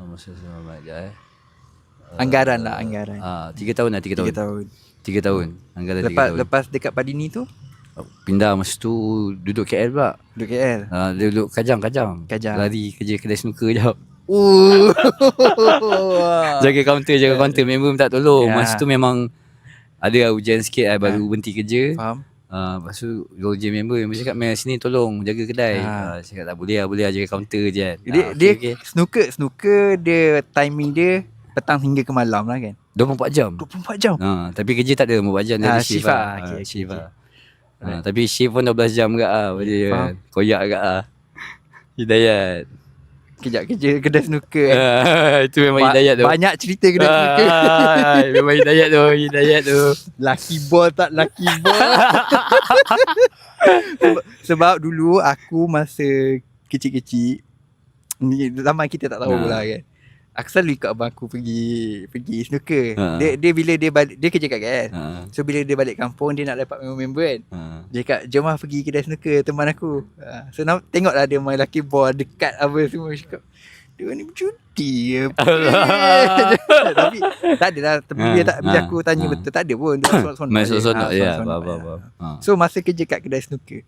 Masa selamat je Anggaran. 3 tahun lah 3 tahun 3 tahun Anggaran 3 tahun. Lepas dekat Padini tu Pindah masa tu duduk KL pula. duduk KL. Dia duduk Kajang. Lari kerja kedai snooker je. Jaga kaunter member minta tolong. Masa tu memang ada ujian sikit baru berhenti kerja. Faham. Lepas tu ujian member cakap main sini tolong jaga kedai. Cakap tak boleh jaga kaunter je kan. Dia okay. Snooker dia timing dia petang hingga ke malam lah kan. 24 jam. Tapi kerja tak ada 24 jam dari shift lah. Shift lah. Tapi shift pun 12 jam ke boleh koyak ke Hidayat. Kejap kerja kedai snooker itu memang Hidayat tu. Banyak cerita kedai snooker. Memang Hidayat tu. Lucky ball. Sebab dulu aku masa kecil-kecil, zaman kita tak tahu lah kan, aku selalu ikut abang aku pergi snooker. Dia bila dia balik, dia kerja kat KL. So bila dia balik kampung, dia nak dapat member kan. Dia cakap jom lah pergi kedai snooker teman aku. So tengoklah dia main lucky ball dekat apa semua. Cakap dia ni berjudi ke. Tapi tak ada lah. Bila aku tanya betul tak ada pun. Dia Masuk sonok ya. So masa kerja kat kedai snooker,